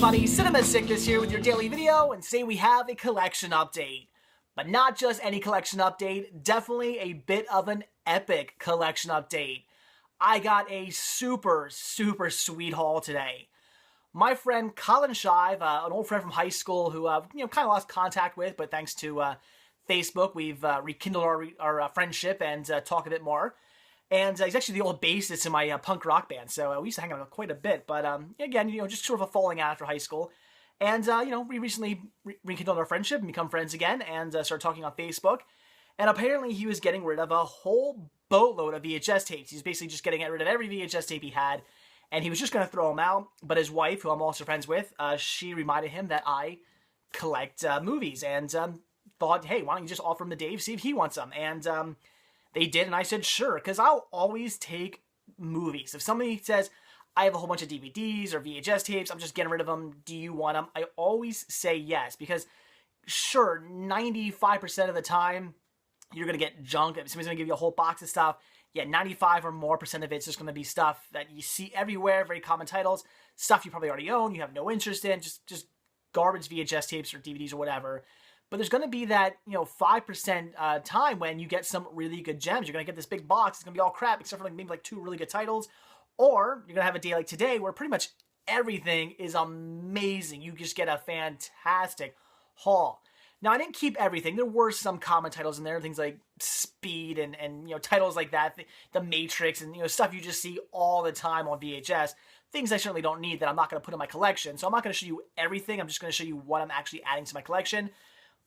everybody, Cinema Sickness here with your daily video, and today we have a collection update. But not just any collection update, definitely a bit of an epic collection update. I got a super sweet haul today. My friend Colin, an old friend from high school who kind of lost contact with, but thanks to Facebook, we've rekindled our friendship and talk a bit more. And he's actually the old bassist in my punk rock band, so we used to hang out quite a bit. But again, just sort of a falling out after high school. And, we recently rekindled our friendship and become friends again and started talking on Facebook. And apparently he was getting rid of a whole boatload of VHS tapes. He's basically just getting rid of every VHS tape he had. And he was just going to throw them out. But his wife, who I'm also friends with, she reminded him that I collect movies. And thought, hey, why don't you just offer him to Dave, see if he wants them. And they did, and I said, sure, because I'll always take movies. If somebody says, I have a whole bunch of DVDs or VHS tapes, I'm just getting rid of them, do you want them? I always say yes, because sure, 95% of the time, you're going to get junk. If somebody's going to give you a whole box of stuff, yeah, 95 or more percent of it's just going to be stuff that you see everywhere, very common titles, stuff you probably already own, you have no interest in, just garbage VHS tapes or DVDs or whatever. But there's going to be that, 5% time when you get some really good gems. You're going to get this big box. It's going to be all crap, except for maybe two really good titles. Or you're going to have a day like today where pretty much everything is amazing. You just get a fantastic haul. Now, I didn't keep everything. There were some common titles in there, things like Speed and titles like that, The Matrix, and stuff you just see all the time on VHS. Things I certainly don't need that I'm not going to put in my collection. So I'm not going to show you everything. I'm just going to show you what I'm actually adding to my collection.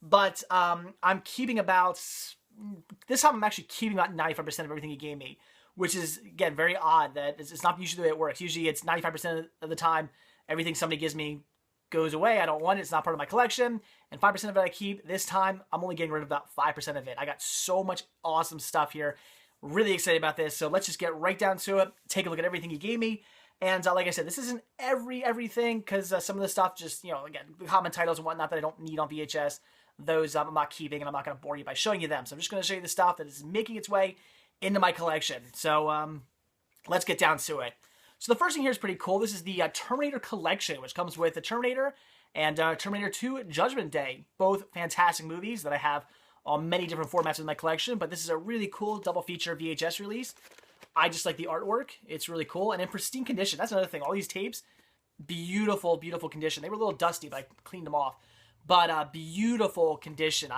But I'm keeping this time I'm actually keeping about 95% of everything he gave me, which is, again, very odd that it's not usually the way it works. Usually it's 95% of the time, everything somebody gives me goes away. I don't want it. It's not part of my collection. And 5% of it I keep. This time, I'm only getting rid of about 5% of it. I got so much awesome stuff here. Really excited about this. So let's just get right down to it. Take a look at everything he gave me. And like I said, this isn't everything because some of the stuff just, again, common titles and whatnot that I don't need on VHS. Those I'm not keeping, and I'm not going to bore you by showing you them. So I'm just going to show you the stuff that is making its way into my collection. So let's get down to it. So the first thing here is pretty cool. This is the Terminator Collection, which comes with the Terminator and Terminator 2 Judgment Day. Both fantastic movies that I have on many different formats in my collection, but this is a really cool double feature VHS release. I just like the artwork. It's really cool and in pristine condition. That's another thing. All these tapes, beautiful condition. They were a little dusty, but I cleaned them off. But beautiful condition.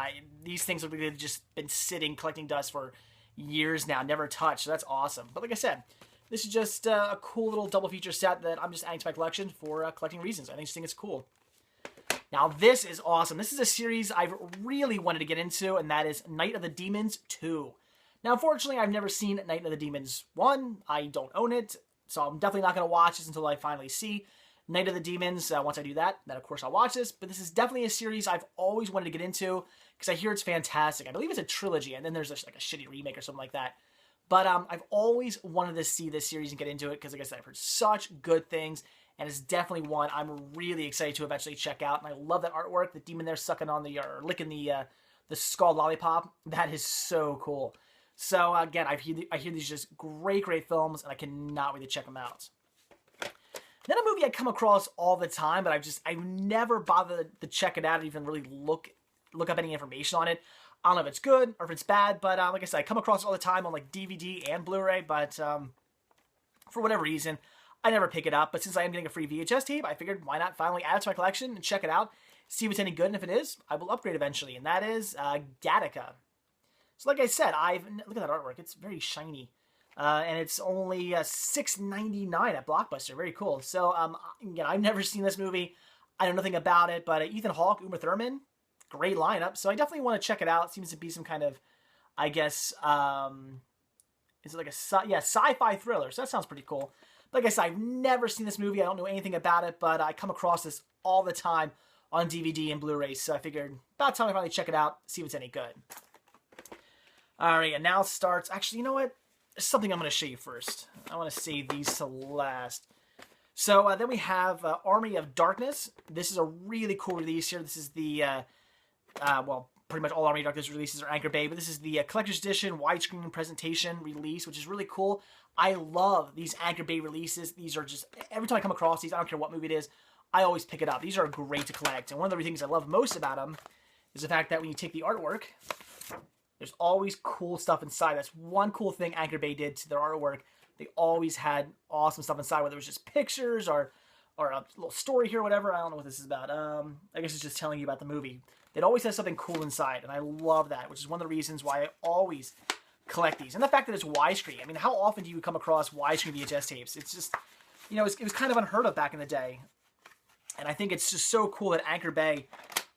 These things have just been sitting, collecting dust for years now, never touched. So that's awesome. But like I said, this is just a cool little double feature set that I'm just adding to my collection for collecting reasons. I think it's cool. Now this is awesome. This is a series I've really wanted to get into, and that is Night of the Demons 2. Now, unfortunately, I've never seen Night of the Demons 1. I don't own it, so I'm definitely not going to watch this until I finally see Night of the Demons. Once I do that, then of course I'll watch this. But this is definitely a series I've always wanted to get into because I hear it's fantastic. I believe it's a trilogy, and then there's like a shitty remake or something like that. But I've always wanted to see this series and get into it because, like I said, I've heard such good things, and it's definitely one I'm really excited to eventually check out. And I love that artwork. The demon there sucking on or licking the skull lollipop. That is so cool. So again, I hear these just great films, and I cannot wait to check them out. Then a movie I come across all the time, but I've never bothered to check it out or even really look up any information on it. I don't know if it's good or if it's bad, but like I said, I come across it all the time on DVD and Blu-ray, but for whatever reason, I never pick it up. But since I am getting a free VHS tape, I figured why not finally add it to my collection and check it out, see if it's any good, and if it is, I will upgrade eventually, and that is Gattaca. So like I said, look at that artwork. It's very shiny. And it's only $6.99 at Blockbuster. Very cool. So, again, I've never seen this movie. I know nothing about it, but Ethan Hawke, Uma Thurman, great lineup. So I definitely want to check it out. It seems to be some kind of, I guess, is it like a sci-fi thriller? So that sounds pretty cool. Like I said, I've never seen this movie. I don't know anything about it, but I come across this all the time on DVD and Blu-ray. So I figured about time I finally check it out, see if it's any good. All right, and now starts. Actually, you know what? Something I'm going to show you first. I want to save these to last. So then we have Army of Darkness. This is a really cool release here. This is the, pretty much all Army of Darkness releases are Anchor Bay, but this is the collector's edition widescreen presentation release, which is really cool. I love these Anchor Bay releases. These are just, every time I come across these, I don't care what movie it is, I always pick it up. These are great to collect. And one of the things I love most about them is the fact that when you take the artwork, there's always cool stuff inside. That's one cool thing Anchor Bay did to their artwork. They always had awesome stuff inside, whether it was just pictures or a little story here or whatever. I don't know what this is about. I guess it's just telling you about the movie. It always has something cool inside, and I love that, which is one of the reasons why I always collect these. And the fact that it's widescreen. I mean, how often do you come across widescreen VHS tapes? It's just, you know, it was kind of unheard of back in the day. And I think it's just so cool that Anchor Bay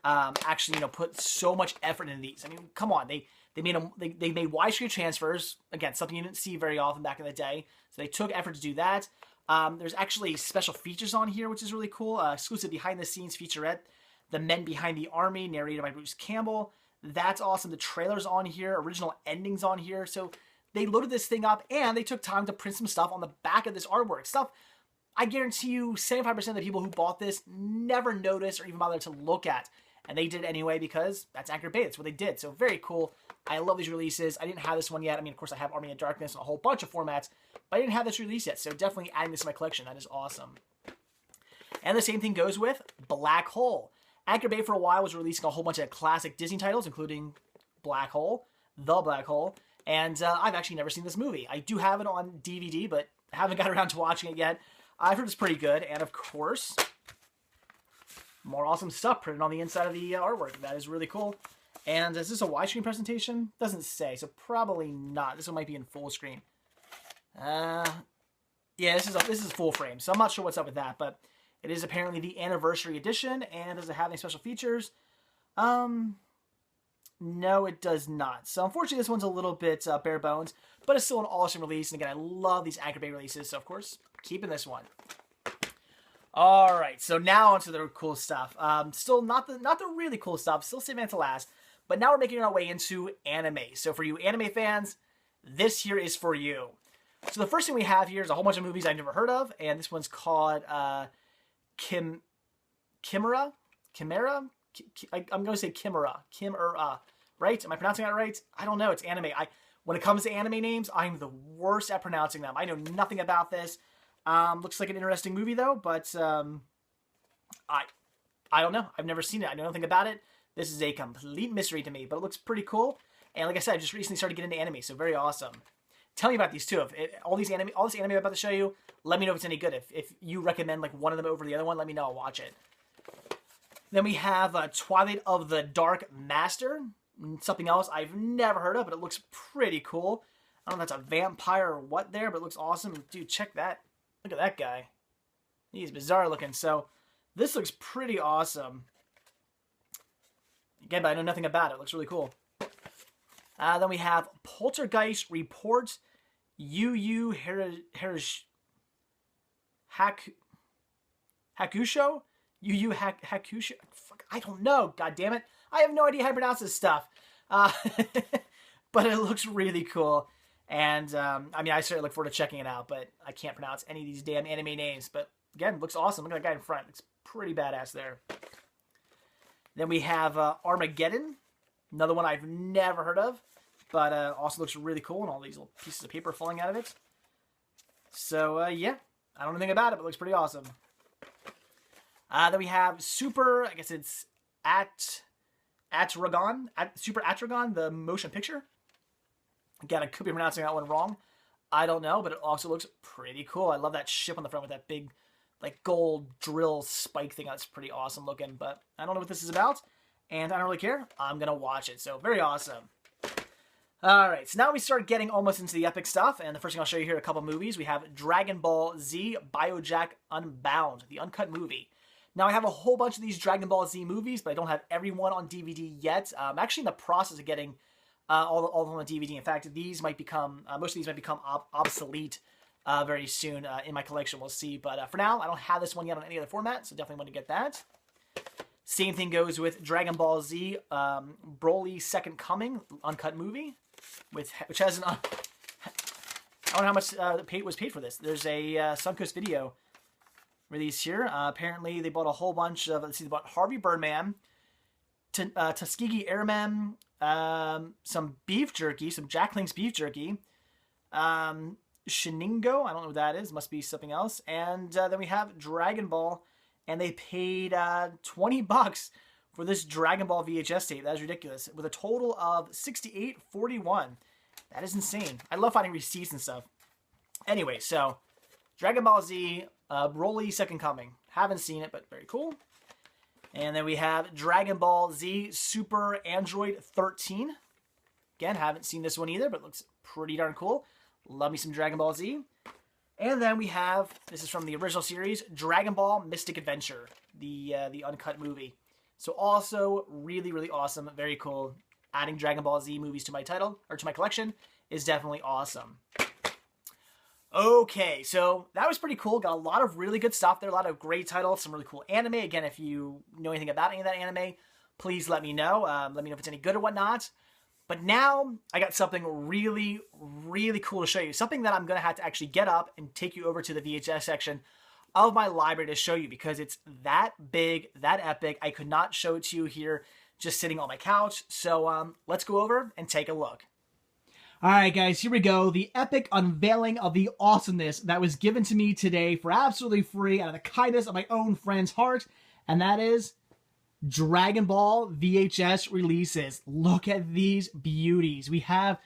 actually, you know, put so much effort into these. I mean, come on, they made widescreen transfers. Again, something you didn't see very often back in the day. So they took effort to do that. There's actually special features on here, which is really cool. Exclusive behind-the-scenes featurette, The Men Behind the Army, narrated by Bruce Campbell. That's awesome. The trailer's on here. Original endings on here. So they loaded this thing up, and they took time to print some stuff on the back of this artwork. Stuff I guarantee you 75% of the people who bought this never noticed or even bothered to look at. And they did anyway because that's Anchor Bay. That's what they did. So very cool. I love these releases. I didn't have this one yet. I mean, of course, I have Army of Darkness and a whole bunch of formats, but I didn't have this release yet. So definitely adding this to my collection. That is awesome. And the same thing goes with Black Hole. Anchor Bay for a while was releasing a whole bunch of classic Disney titles, including Black Hole, The Black Hole, and I've actually never seen this movie. I do have it on DVD, but haven't got around to watching it yet. I've heard it's pretty good, and of course, more awesome stuff printed on the inside of the artwork. That is really cool. And is this a widescreen presentation? Doesn't say, so probably not. This one might be in full screen. Yeah, this is full frame, so I'm not sure what's up with that, but it is apparently the anniversary edition, and does it have any special features? No, it does not. So unfortunately, this one's a little bit bare bones, but it's still an awesome release. And again, I love these Anchor Bay releases, so of course, keeping this one. All right, so now onto the cool stuff. Still not the really cool stuff. Still saving it to last, but now we're making our way into anime. So for you anime fans, this here is for you. So the first thing we have here is a whole bunch of movies I've never heard of, and this one's called Chimera. I'm going to say Chimera, right? Am I pronouncing that right? I don't know. It's anime. When it comes to anime names, I'm the worst at pronouncing them. I know nothing about this. Looks like an interesting movie though, but I don't know. I've never seen it. I know nothing about it. This is a complete mystery to me, but it looks pretty cool. And like I said, I just recently started getting into anime, so very awesome. Tell me about these too. All this anime I'm about to show you, let me know if it's any good. If you recommend like one of them over the other one, let me know. I'll watch it. Then we have Twilight of the Dark Master. Something else I've never heard of, but it looks pretty cool. I don't know if that's a vampire or what there, but it looks awesome. Dude, check that. Look at that guy. He's bizarre looking. So this looks pretty awesome. Again, but I know nothing about it. It looks really cool. Then we have Poltergeist Report, Yu Hakusho? Yu Hakusho? Fuck, I don't know. God damn it. I have no idea how to pronounce this stuff. But it looks really cool. And, I mean, I certainly look forward to checking it out, but I can't pronounce any of these damn anime names. But, again, looks awesome. Look at that guy in front. Looks pretty badass there. Then we have Armageddon. Another one I've never heard of, but also looks really cool, and all these little pieces of paper falling out of it. So, yeah, I don't know anything about it, but it looks pretty awesome. Then we have Super, I guess it's Atragon, Super Atragon, the motion picture. Again, I could be pronouncing that one wrong. I don't know, but it also looks pretty cool. I love that ship on the front with that big, like, gold drill spike thing. That's pretty awesome looking, but I don't know what this is about. And I don't really care. I'm going to watch it. So, very awesome. Alright, so now we start getting almost into the epic stuff. And the first thing I'll show you here are a couple movies. We have Dragon Ball Z Biojack Unbound, the uncut movie. Now, I have a whole bunch of these Dragon Ball Z movies, but I don't have every one on DVD yet. I'm actually in the process of getting all of them on DVD. In fact, these might become, most of these might become obsolete very soon in my collection. We'll see. But for now, I don't have this one yet on any other format, so definitely want to get that. Same thing goes with Dragon Ball Z, Broly Second Coming, uncut movie, which has an... I don't know how much was paid for this. There's a Suncoast Video release here. Apparently, they bought a whole bunch of... Let's see, they bought Harvey Birdman, Tuskegee Airmen, some beef jerky, some Jack Link's beef jerky, Shiningo, I don't know what that is, must be something else, and then we have Dragon Ball, and they paid 20 bucks for this Dragon Ball VHS tape. That is ridiculous. With a total of $68.41. That is insane. I love finding receipts and stuff. Anyway, so Dragon Ball Z, Broly Second Coming. Haven't seen it, but very cool. And then we have Dragon Ball Z Super Android 13. Again, haven't seen this one either, but looks pretty darn cool. Love me some Dragon Ball Z. And then we have, this is from the original series, Dragon Ball Mystic Adventure, the uncut movie. So also really, really awesome. Very cool. Adding Dragon Ball Z movies to my title, or to my collection, is definitely awesome. Okay, so that was pretty cool. Got a lot of really good stuff there. A lot of great titles. Some really cool anime. Again, if you know anything about any of that anime, please let me know. Let me know if it's any good or whatnot. But now I got something really, really cool to show you. Something that I'm going to have to actually get up and take you over to the VHS section of my library to show you, because it's that big, that epic. I could not show it to you here just sitting on my couch. So let's go over and take a look. All right, guys, here we go. The epic unveiling of the awesomeness that was given to me today for absolutely free out of the kindness of my own friend's heart. And that is Dragon Ball VHS releases. Look at these beauties. We have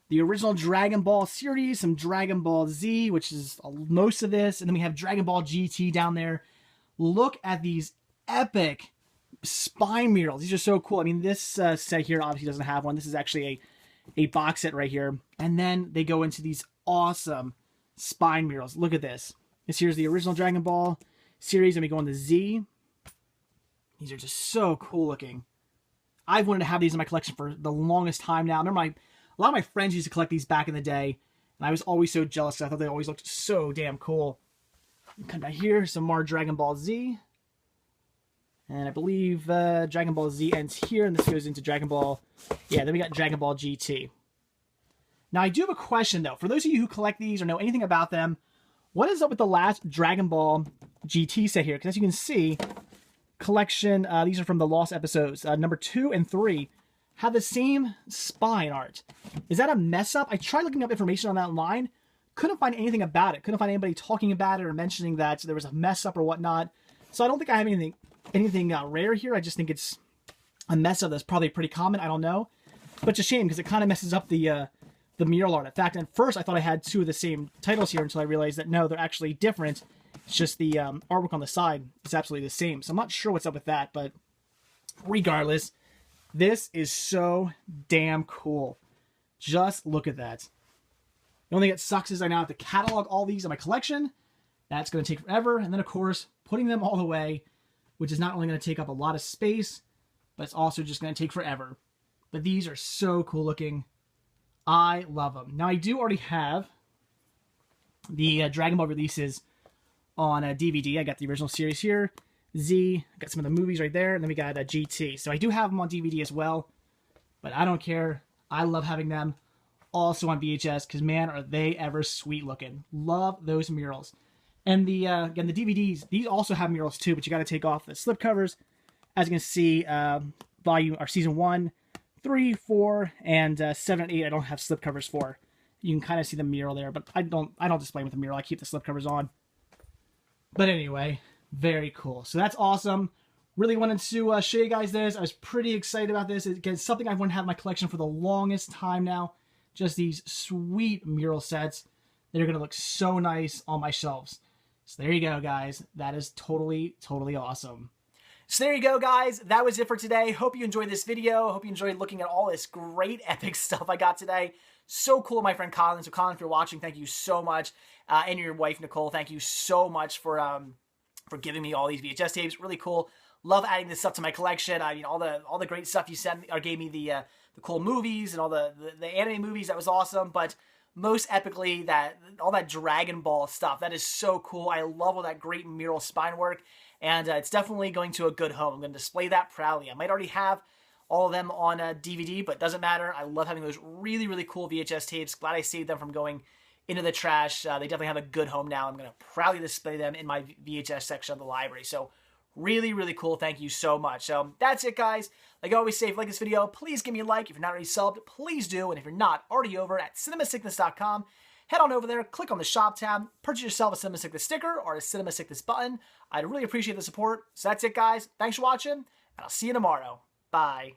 the original Dragon Ball series, some Dragon Ball Z, which is most of this, and then we have Dragon Ball GT down there. Look at these epic spine murals. These are so cool. I mean, this set here obviously doesn't have one. This is actually a box set right here. And then they go into these awesome spine murals. Look at this. Here's the original Dragon Ball series, and we go on the Z. These are just so cool looking. I've wanted to have these in my collection for the longest time now. I remember a lot of my friends used to collect these back in the day, and I was always so jealous. I thought they always looked so damn cool. Come down here, some more Dragon Ball Z. And I believe Dragon Ball Z ends here, and this goes into Dragon Ball. Yeah, then we got Dragon Ball GT. Now, I do have a question, though. For those of you who collect these or know anything about them, what is up with the last Dragon Ball GT set here? Because as you can see, collection, these are from the Lost episodes. Number 2 and 3 have the same spine art. Is that a mess up? I tried looking up information on that online. Couldn't find anything about it. Couldn't find anybody talking about it or mentioning that there was a mess up or whatnot. So I don't think I have anything rare here. I just think it's a mess up that's probably pretty common. I don't know. But it's a shame because it kind of messes up the mural art. In fact, at first I thought I had two of the same titles here until I realized that no, they're actually different. It's just the artwork on the side is absolutely the same. So I'm not sure what's up with that, but regardless, this is so damn cool. Just look at that. The only thing that sucks is I now have to catalog all these in my collection. That's going to take forever. And then, of course, putting them all away, which is not only going to take up a lot of space, but it's also just going to take forever. But these are so cool looking. I love them. Now, I do already have the Dragon Ball releases on a DVD. I got the original series here. Z, got some of the movies right there, and then we got a GT. So I do have them on DVD as well, but I don't care. I love having them also on VHS because, man, are they ever sweet looking. Love those murals. And the again, the DVDs, these also have murals too, but you got to take off the slip covers. As you can see, volume or season 1, 3, 4, and 7 and 8. I don't have slip covers for. You can kind of see the mural there, but I don't display them with the mural. I keep the slip covers on. But anyway, very cool. So that's awesome. Really wanted to show you guys this. I was pretty excited about this. It's something I've wanted to have in my collection for the longest time now. Just these sweet mural sets that are going to look so nice on my shelves. So there you go, guys. That is totally, totally awesome. So there you go, guys. That was it for today. Hope you enjoyed this video. Hope you enjoyed looking at all this great epic stuff I got today. So cool, my friend Colin. So Colin, if you're watching, thank you so much. And your wife, Nicole, thank you so much for giving me all these VHS tapes. Really cool. Love adding this stuff to my collection. I mean, all the great stuff you sent or gave me, the cool movies and all the anime movies. That was awesome. But most epically, all that Dragon Ball stuff. That is so cool. I love all that great mural spine work. And it's definitely going to a good home. I'm going to display that proudly. I might already have all of them on DVD, but doesn't matter. I love having those really, really cool VHS tapes. Glad I saved them from going into the trash. They definitely have a good home now. I'm going to proudly display them in my VHS section of the library. So really, really cool. Thank you so much. So that's it, guys. Like I always say, if you like this video, please give me a like. If you're not already subbed, please do. And if you're not already over at cinemasickness.com, head on over there, click on the shop tab, purchase yourself a Cinema Sickness sticker or a Cinema Sickness button. I'd really appreciate the support. So that's it, guys. Thanks for watching, and I'll see you tomorrow. Bye.